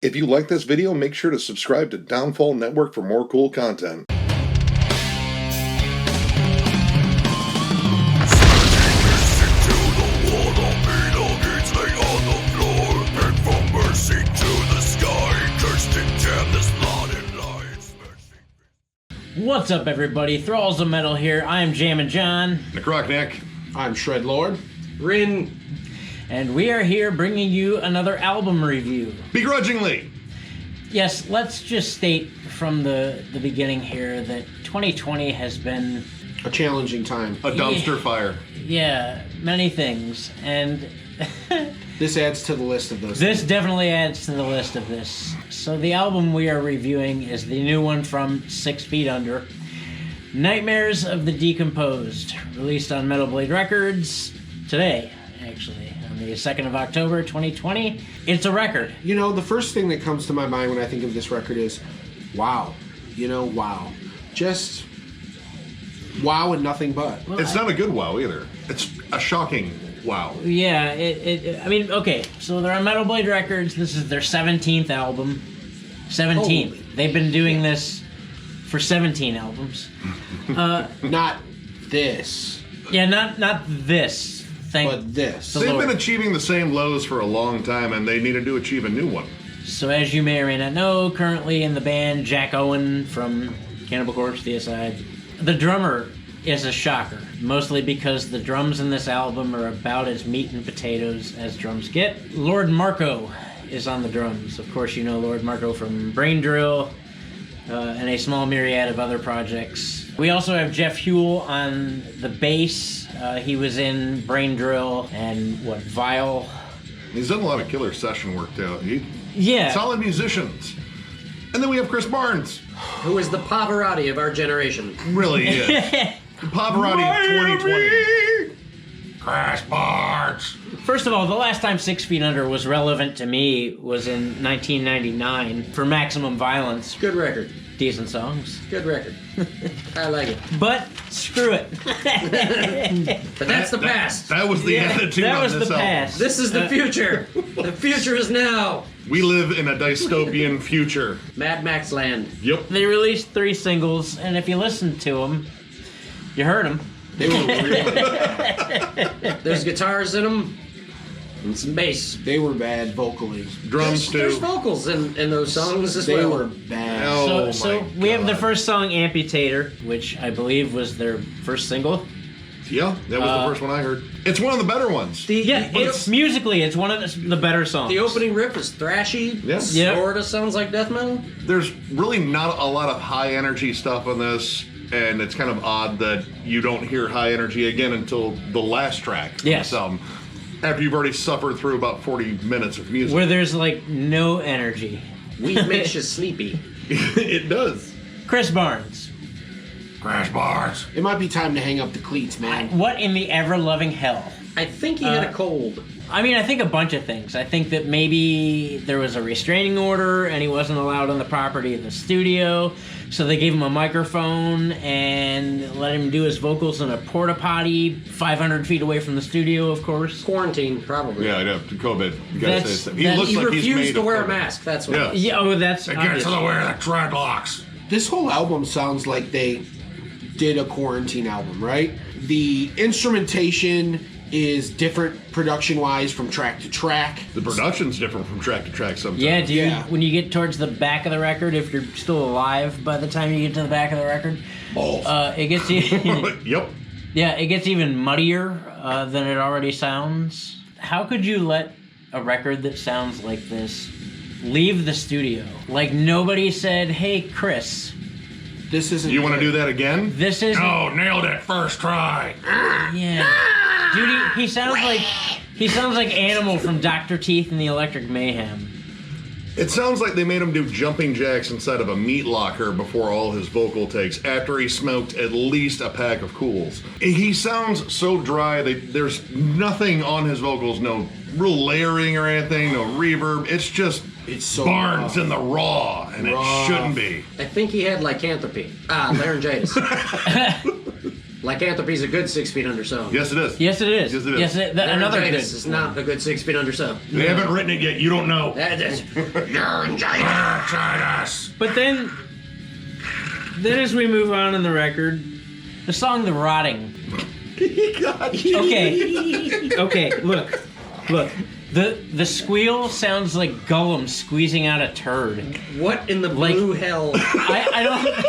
If you like this video, make sure to subscribe to Downfall Network for more cool content. What's up, everybody? Thralls of Metal here. I am Jammin John. Necrotic. I'm Shredlord. Rin. And we are here bringing you another album review. Begrudgingly. Yes, let's just state from the beginning here that 2020 has been A challenging time. A dumpster fire. Yeah, many things. And This adds to the list of those. this definitely adds to the list of this. So the album we are reviewing is the new one from 6 Feet Under, Nightmares of the Decomposed, released on Metal Blade Records today, actually, on the 2nd of October, 2020. It's a record. You know, the first thing that comes to my mind when I think of this record is, wow. Wow. Just wow and nothing but. Well, It's not a good wow either. It's a shocking wow. Yeah, I mean, okay, so they're on Metal Blade Records. This is their 17th album. 17th. Holy They've been doing this for 17 albums. Not this, Yeah, not this thing. but this. The They've Lord. been achieving the same lows for a long time, and they needed to achieve a new one. So as you may or may not know, currently in the band, Jack Owen from Cannibal Corpse, The Aside. The drummer is a shocker, mostly because the drums in this album are about as meat and potatoes as drums get. Lord Marco is on the drums. Of course, you know Lord Marco from Brain Drill and a small myriad of other projects. We also have Jeff Huell on the bass. He was in Brain Drill and Vile. He's done a lot of killer session work, too. Yeah. Solid musicians. And then we have Chris Barnes. Who is the Pavarotti of our generation. Really is. The Pavarotti of 2020. Chris Barnes. First of all, the last time 6 Feet Under was relevant to me was in 1999 for Maximum Violence. Good record. Decent songs. Good record. I like it. But screw it. But that's the past. That was the attitude That on was this the album. past. This is the future. The future is now. We live in a dystopian future. Mad Max land. Yep. They released 3 singles, and if you listened to them, you heard them. They were real. There's guitars in them and some bass. They were bad vocally. Drums, There's too. vocals in those songs as They well. were bad. Oh, So my we have the God. first song, Amputator, which I believe was their first single. Yeah, that was the first one I heard. It's one of the better ones. It's musically, it's one of the better songs. The opening riff is thrashy. Yes. Yep. Sorta sounds like death metal. There's really not a lot of high energy stuff on this, and it's kind of odd that you don't hear high energy again until the last track. Yes. After you've already suffered through about 40 minutes of music. Where there's like no energy. Weed makes you sleepy. It does. Chris Barnes. Crash bars. It might be time to hang up the cleats, man. What in the ever-loving hell? I think he had a cold. I mean, I think a bunch of things. I think that maybe there was a restraining order and he wasn't allowed on the property of the studio, so they gave him a microphone and let him do his vocals in a porta potty 500 feet away from the studio, of course. Quarantine, probably. Yeah, I know. COVID. You gotta That's- say so. He that's- looks He like he's made refused to of wear a COVID. mask. That's what. Yeah. Yeah, oh, that's obvious. wear the dreadlocks. This whole album sounds like they did a quarantine album, right? The instrumentation is different production-wise from track to track. The production's different from track to track sometimes. Yeah, dude, Yeah. when you get towards the back of the record, if you're still alive by the time you get to the back of the record, Balls. it gets Yep. Yeah, it gets even muddier than it already sounds. How could you let a record that sounds like this leave the studio? Like nobody said, "Hey, Chris, This isn't. You want to do that again? this is Oh, nailed it first try. yeah." Dude, he sounds like Animal from Dr. Teeth and the Electric Mayhem. It sounds like they made him do jumping jacks inside of a meat locker before all his vocal takes, after he smoked at least a pack of Cools. He sounds so dry. There's nothing on his vocals, no real layering or anything, no reverb. It's just It's so Barnes rough. in the raw, and Raw. it shouldn't be. I think he had lycanthropy. Laryngitis. Lycanthropy's a good 6 feet under song. Yes, it is. Yes, it is. Yes, it is. Yes, another good. Laryngitis is not a good 6 feet under song. They haven't written it yet. You don't know. Laryngitis. But then as we move on in the record, the song "The Rotting." Okay, look. The squeal sounds like Gollum squeezing out a turd. What in the blue hell? I don't.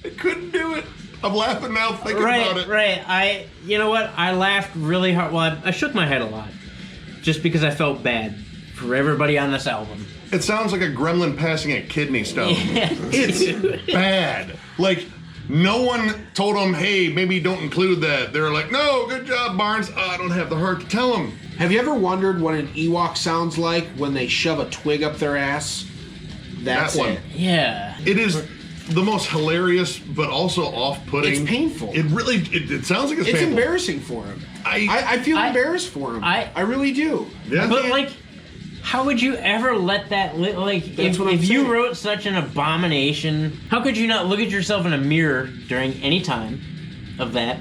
I couldn't do it. I'm laughing now thinking about it. Right. You know what? I laughed really hard. Well, I shook my head a lot, just because I felt bad for everybody on this album. It sounds like a gremlin passing a kidney stone. Yeah. It's bad. Like, no one told them, hey, maybe don't include that. They're like, no, good job, Barnes. Oh, I don't have the heart to tell them. Have you ever wondered what an Ewok sounds like when they shove a twig up their ass? That's That one. it. Yeah. It is the most hilarious, but also off-putting. It's painful. It really, it sounds like it's It's painful. embarrassing for him. I I feel embarrassed for him. I really do. Yeah. But like, how would you ever let that like That's what I'm if you saying. wrote such an abomination? How could you not look at yourself in a mirror during any time of that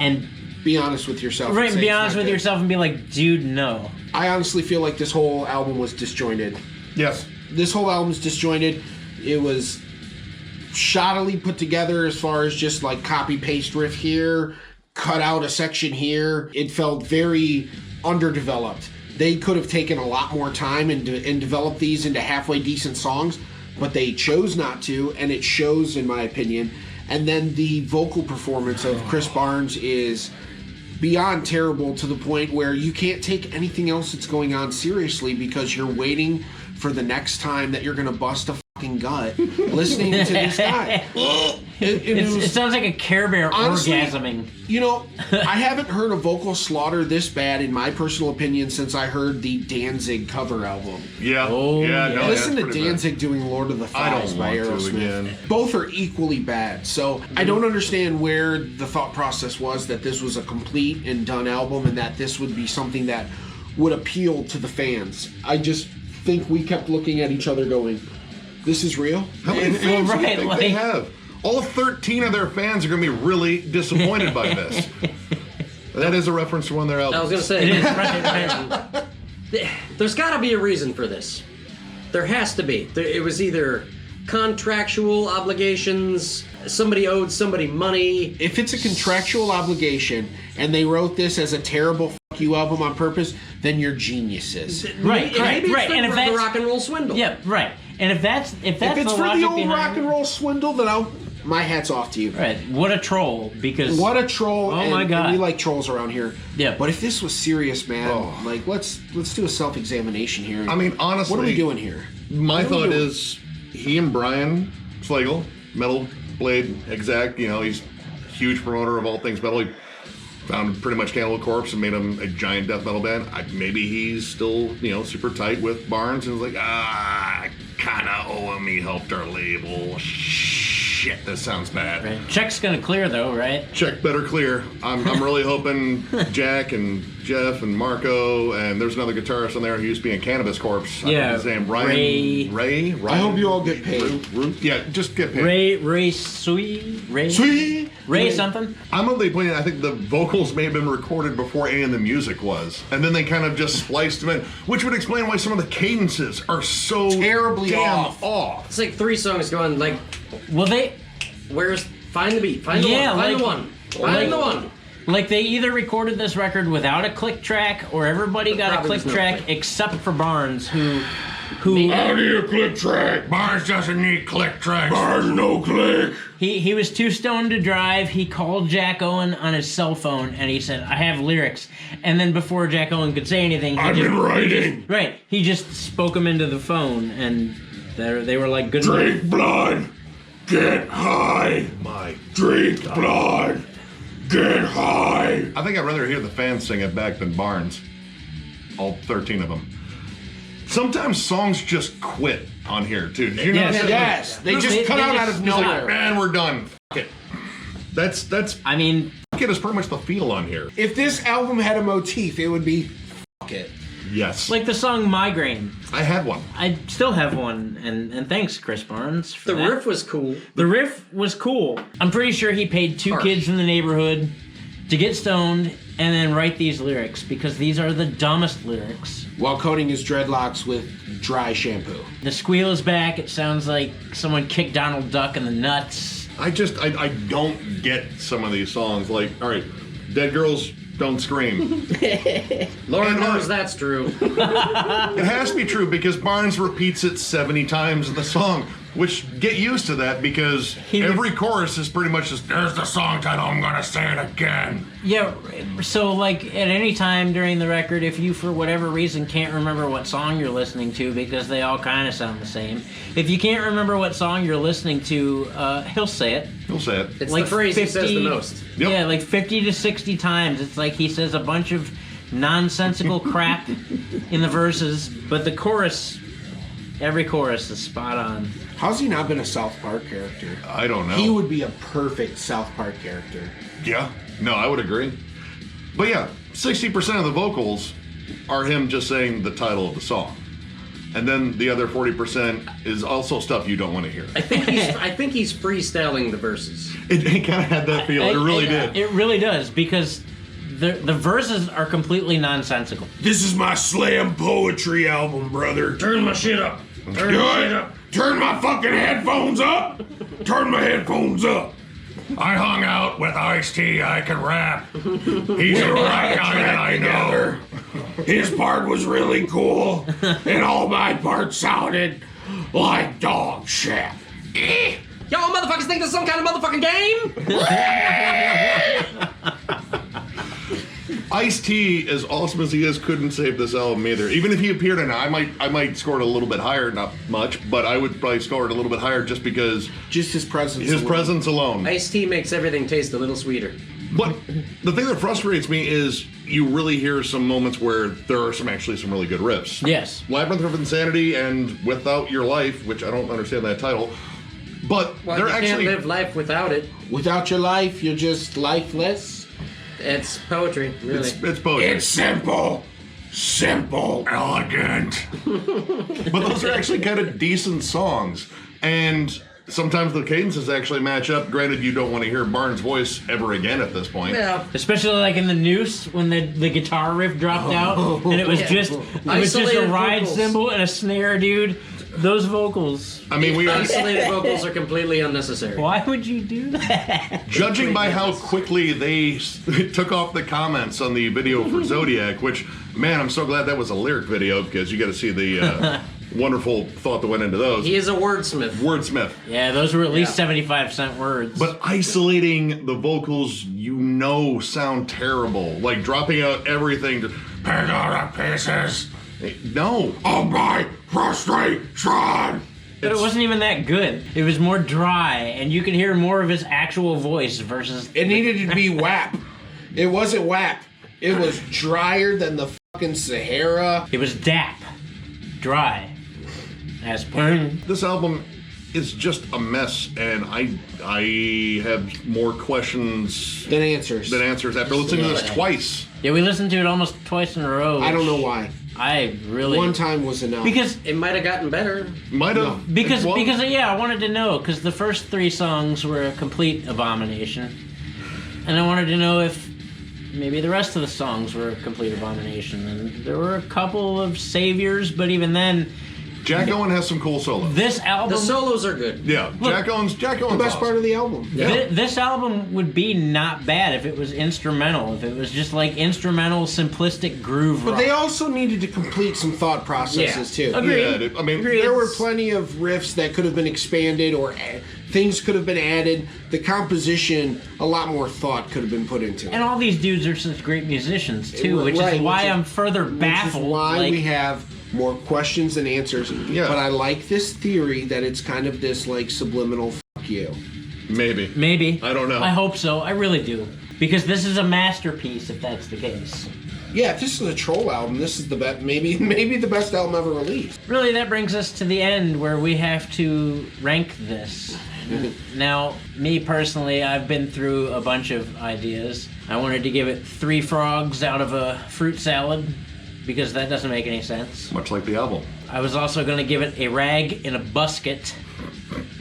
and Be honest with yourself. and right say be it's honest not with good. yourself and be like, dude, no. I honestly feel like this whole album was disjointed. Yes. This whole album's disjointed. It was shoddily put together as far as just like copy paste riff here, cut out a section here. It felt very underdeveloped. They could have taken a lot more time and developed these into halfway decent songs, but they chose not to, and it shows in my opinion. And then the vocal performance of Chris Barnes is beyond terrible, to the point where you can't take anything else that's going on seriously because you're waiting for the next time that you're going to bust a fucking gut listening to this guy. It sounds like a Care Bear Honestly, orgasming. You know, I haven't heard a vocal slaughter this bad, in my personal opinion, since I heard the Danzig cover album. Yeah. Oh, yeah. yeah. No, Listen that's to pretty Danzig doing Lord of the I don't Flies by want to Aerosmith. again. Both are equally bad. So I don't understand where the thought process was that this was a complete and done album and that this would be something that would appeal to the fans. I just think we kept looking at each other going, this is real? How many fans do you right, think like- they have? All 13 of their fans are going to be really disappointed by this. That is a reference to one of their I was albums. gonna say. It is right. There's got to be a reason for this. There has to be. It was either contractual obligations, somebody owed somebody money. If it's a contractual obligation and they wrote this as a terrible fuck you album on purpose, then you're geniuses. Right. Maybe it's And if the that's rock and roll swindle. yeah, right. And if that's If it's the for logic the old behind rock and roll swindle, then my hat's off to you. right, what a troll! Because What a troll! Oh and, my God. and we like trolls around here. Yeah. But if this was serious, man, Oh. like let's do a self-examination here. I mean, honestly, what are we doing here? My What are we thought doing? is he and Brian Slagle, Metal Blade exec, you know, he's a huge promoter of all things metal. He found pretty much Cannibal Corpse and made him a giant death metal band. Maybe he's still, you know, super tight with Barnes and was like, I kind of owe him. He helped our label. Shit, this sounds bad. right. Check's gonna clear though, right? Check better clear. I'm really hoping Jack and Jeff and Marco, and there's another guitarist on there who used to be in Cannabis Corpse. I Yeah, think his name Ryan. Ray. I hope you all get paid. Yeah, just get paid. Ray Sui Sweet. Ray something. I'm of the opinion I think the vocals may have been recorded before any of the music was, and then they kind of just spliced them in, which would explain why some of the cadences are so Terribly damn off. off. It's like 3 songs going like, Well, they find the beat, find the Yeah, one, find like- the one, find the one. like they either recorded this record without a click track, or everybody got a Probably click was no track click. except for Barnes, who need a click track. Barnes doesn't need click tracks. Barnes no click. he was too stoned to drive. He called Jack Owen on his cell phone and he said, "I have lyrics." And then before Jack Owen could say anything, writing. right, he just spoke him into the phone, and they were like, "Good night." blood. Get high. My drink blood. Get high. I think I'd rather hear the fans sing it back than Barnes. All 13 of them. Sometimes songs just quit on here too. Did you Yes. notice that? Yes, they just They- cut they out just- out of just nowhere. And we're done. Fuck it. That's I mean, fuck it is pretty much the feel on here. If this album had a motif, it would be fuck it. Yes. Like the song Migraine. I had one. I still have one, and thanks, Chris Barnes, for The that. riff was cool. The riff was cool. I'm pretty sure he paid two Harsh. kids in the neighborhood to get stoned and then write these lyrics, because these are the dumbest lyrics. While coating his dreadlocks with dry shampoo. The squeal is back. It sounds like someone kicked Donald Duck in the nuts. I don't get some of these songs. Like, all right, dead girls don't scream. Lord And, knows that's true. It has to be true because Barnes repeats it 70 times in the song, which get used to that because every chorus is pretty much just, there's the song title, I'm gonna say it again. Yeah, so like at any time during the record, if you for whatever reason can't remember what song you're listening to because they all kind of sound the same, if you can't remember what song you're listening to, he'll say it. He'll say it. It's Like the phrase 50, he says the most. Yep. Yeah, like 50 to 60 times. It's like he says a bunch of nonsensical crap in the verses, but the chorus, every chorus is spot on. How's he not been a South Park character? I don't know. He would be a perfect South Park character. Yeah. No, I would agree. But yeah, 60% of the vocals are him just saying the title of the song. And then the other 40% is also stuff you don't want to hear. I think he's freestyling the verses. It kind of had that feel. It really did. It really does, because the verses are completely nonsensical. This is my slam poetry album, brother. Turn my shit up. Turn my shit up. Turn my fucking headphones up. Turn my headphones up. I hung out with Ice-T. I can rap. He's a rap guy that I know. His part was really cool, and all my parts sounded like dog shit. Y'all motherfuckers think this is some kind of motherfucking game? Ice-T, as awesome as he is, couldn't save this album either. Even if he appeared in it, I might score it a little bit higher, not much, but I would probably score it a little bit higher just because Just his presence. his alone. presence alone. Ice-T makes everything taste a little sweeter. But the thing that frustrates me is you really hear some moments where there are some really good riffs. Yes. Labyrinth of Insanity and Without Your Life, which I don't understand that title, but Well, they're you can't actually live life without it. Without your life, you're just lifeless. It's poetry, really. it's poetry. It's simple. Simple. Elegant. But those are actually kind of decent songs. And sometimes the cadences actually match up. Granted, you don't want to hear Barnes' voice ever again at this point. Yeah. Especially like in the Noose when the guitar riff dropped out and it was Yeah. just a Isolated ride vocals. cymbal and a snare, dude. Those vocals. I mean, we are Isolated vocals are completely unnecessary. Why would you do that? judging by how quickly they took off the comments on the video for Zodiac, which, man, I'm so glad that was a lyric video because you got to see the wonderful thought that went into those. He is a wordsmith. Wordsmith. Yeah, those were at least Yeah. 75-cent words. But isolating the vocals, sound terrible. Like dropping out everything to pick out the pieces. No. Oh my frustration. But it wasn't even that good. It was more dry, and you could hear more of his actual voice versus. It needed to be WAP. It wasn't WAP. It was drier than the fucking Sahara. It was dap, dry, as per. This album is just a mess, and I have more questions Then answers. than answers after listening to this twice. Yeah, we listened to it almost twice in a row. I don't know why. I really One time was enough. because It might have gotten better. Might have because well, because yeah, I wanted to know because the first 3 songs were a complete abomination, and I wanted to know if maybe the rest of the songs were a complete abomination. And there were a couple of saviors, but even then, Jack Owen has some cool solos. this album. The solos are good. Yeah, Jack Owen's the best part of the album. This album would be not bad if it was instrumental, if it was just like instrumental, simplistic groove rock. But they also needed to complete some thought processes too. Agreed. Yeah, I mean, Agreed. There were plenty of riffs that could have been expanded or things could have been added. The composition, a lot more thought could have been put into it. And all these dudes are such great musicians too, which Right, is why which is- I'm further baffled. Which is why like, we have more questions than answers. Yeah. But I like this theory that it's kind of this like subliminal fuck you. maybe. maybe. I don't know. I hope so. I really do. Because this is a masterpiece if that's the case. Yeah, if this is a troll album, this is the best, maybe the best album ever released. Really, that brings us to the end where we have to rank this. Now, me personally, I've been through a bunch of ideas. I wanted to give it 3 frogs out of a fruit salad. because that doesn't make any sense. Much like the album. I was also going to give it a rag in a busket,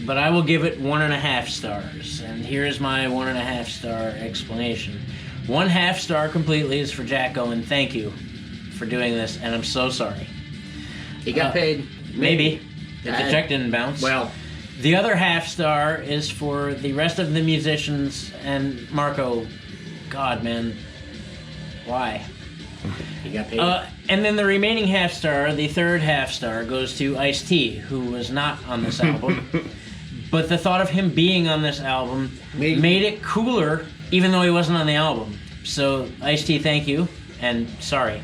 but I will give it 1.5 stars. And here's my 1.5 star explanation. 1/2 star completely is for Jack Owen. Thank you for doing this, and I'm so sorry. He got paid. Maybe. If the check didn't bounce. Well, The other 1/2 star is for the rest of the musicians and Marco. God, man. Why? he got paid. And then the remaining 1/2 star, the third 1/2 star, goes to Ice-T, who was not on this album. But the thought of him being on this album made it cooler, even though he wasn't on the album. So, Ice-T, thank you, and sorry.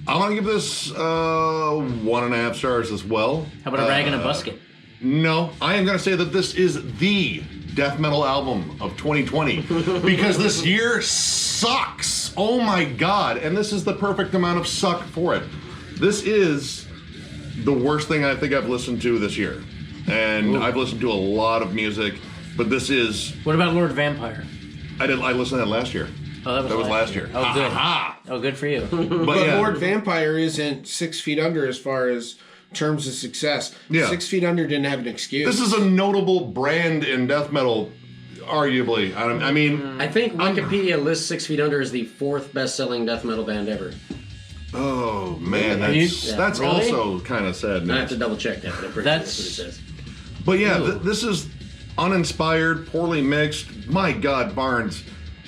I'm gonna give this 1.5 stars as well. How about a rag in a busket? No, I am gonna say that this is the death metal album of 2020 because this year sucks. Oh my god! And this is the perfect amount of suck for it. This is the worst thing I think I've listened to this year, and I've listened to a lot of music, but this is. What about Lord Vampire? I listened to that last year. Oh, that was last year. Oh, good. Ha-ha-ha. Oh, good for you. But yeah. Lord Vampire isn't 6 feet under as far as terms of success. Yeah. 6 feet under didn't have an excuse. This is a notable brand in death metal, arguably. I mean, I think Wikipedia lists 6 Feet Under as the 4th best-selling death metal band ever. oh man, Are you- that's really? also kind of sad. I have to double check that, but I'm pretty sure that's what it says. But yeah, this is uninspired, poorly mixed. My God, Barnes.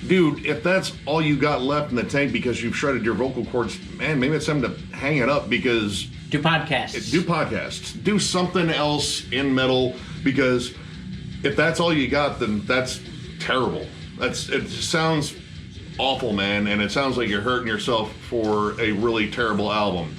Dude, if that's all you got left in the tank because you've shredded your vocal cords, man, maybe it's time to hang it up because Do podcasts. do podcasts. Do something else in metal because if that's all you got, then that's terrible. It sounds awful, man, and it sounds like you're hurting yourself for a really terrible album.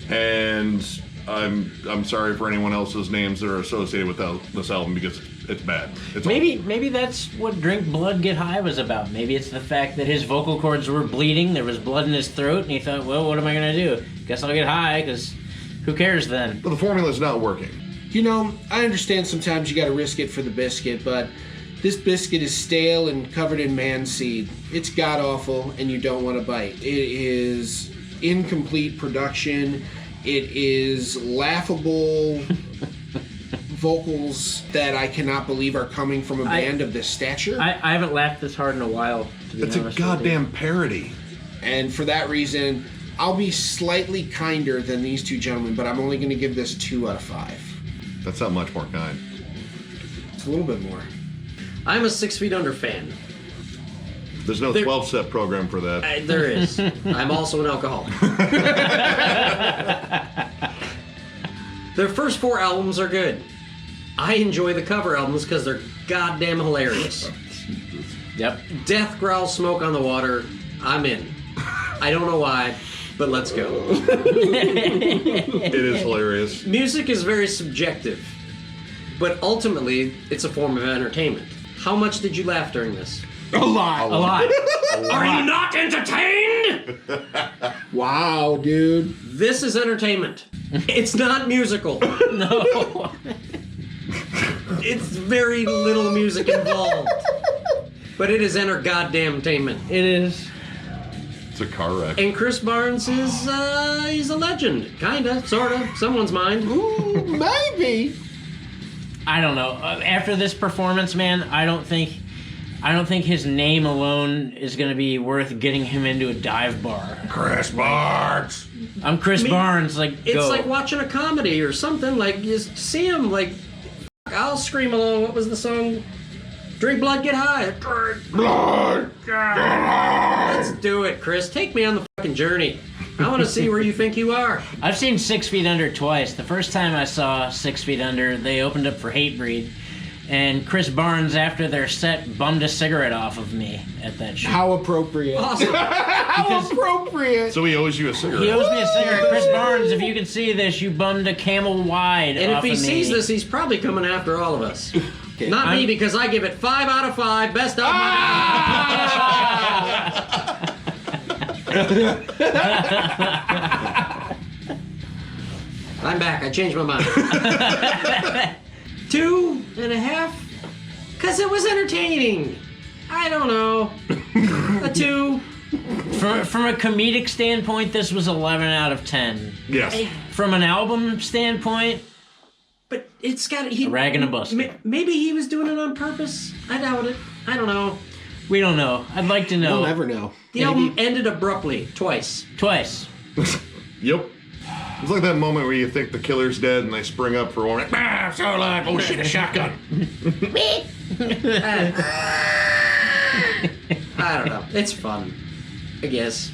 And I'm sorry for anyone else's names that are associated with this album because it's bad. It's Maybe that's what Drink Blood Get High was about. Maybe it's the fact that his vocal cords were bleeding, there was blood in his throat, and he thought, well, what am I going to do? Guess I'll get high, because who cares then? But the formula's not working. You know, I understand sometimes you gotta risk it for the biscuit, but this biscuit is stale and covered in man seed. It's god awful, and you don't want to bite. It is incomplete production. It is laughable vocals that I cannot believe are coming from a band of this stature. I haven't laughed this hard in a while, to be It's a honest with you. goddamn parody. And for that reason, I'll be slightly kinder than these two gentlemen, but I'm only going to give this 2 out of 5. That's not much more kind. It's a little bit more. I'm a 6 Feet Under fan. There's no 12-step program for that. There is. I'm also an alcoholic. Their first 4 albums are good. I enjoy the cover albums because they're goddamn hilarious. Yep. Death Growls Smoke on the Water, I'm in. I don't know why, but let's go. It is hilarious. Music is very subjective, but ultimately, it's a form of entertainment. How much did you laugh during this? A lot. A lot. Are you not entertained? Wow, dude. This is entertainment. It's not musical. No. It's very little music involved. But it is goddamn-tainment. It is. It's a car wreck. And Chris Barnes is, he's a legend. Kinda, sorta, someone's mind. Ooh, maybe. I don't know. After this performance, man, I don't think his name alone is going to be worth getting him into a dive bar. Chris Barnes! I'm Chris Barnes, like, It's go. like watching a comedy or something, like, you see him, like, I'll scream along. What was the song? Drink Blood, Get High. Drink Blood! Let's do it, Chris. Take me on the fucking journey. I want to see where you think you are. I've seen 6 Feet Under twice. The first time I saw 6 Feet Under, they opened up for Hatebreed. And Chris Barnes, after their set, bummed a cigarette off of me at that show. How appropriate. Awesome. How appropriate. So he owes you a cigarette. He owes me a cigarette. Chris Barnes, if you can see this, you bummed a Camel Wide And off if he of me. sees this, he's probably coming after all of us. Not me, because I give it 5 out of 5. Best album. I'm back. I changed my mind. 2.5? Because it was entertaining. I don't know. A 2. From a comedic standpoint, this was 11 out of 10. Yes. From an album standpoint, But it's got a rag and a buster. Maybe he was doing it on purpose. I doubt it. I don't know. We don't know. I'd like to know. We'll never know. The album ended abruptly twice. Twice. Yep. It's like that moment where you think the killer's dead and they spring up for one. I'm still alive. Oh shit, a shotgun. I don't know. It's fun, I guess.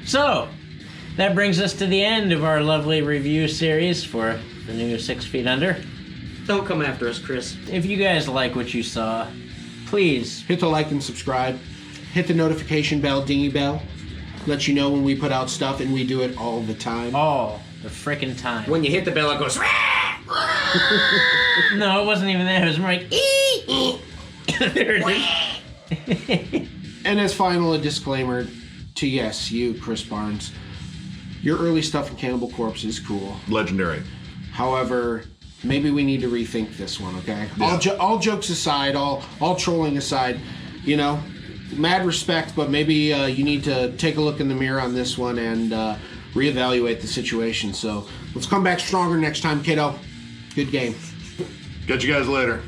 So, that brings us to the end of our lovely review series for the new 6 Feet Under. Don't come after us, Chris. If you guys like what you saw, please Hit the like and subscribe. Hit the notification bell, dingy bell. Let you know when we put out stuff, and we do it all the time. all the frickin' time. When you hit the bell, it goes. No, it wasn't even that. It was more like, there it is. And as final, a disclaimer to yes, you, Chris Barnes. Your early stuff in Cannibal Corpse is cool. Legendary. However, maybe we need to rethink this one, okay? Yeah. All jokes aside, all trolling aside, you know, mad respect, but maybe you need to take a look in the mirror on this one and reevaluate the situation. So let's come back stronger next time, kiddo. Good game. Catch you guys later.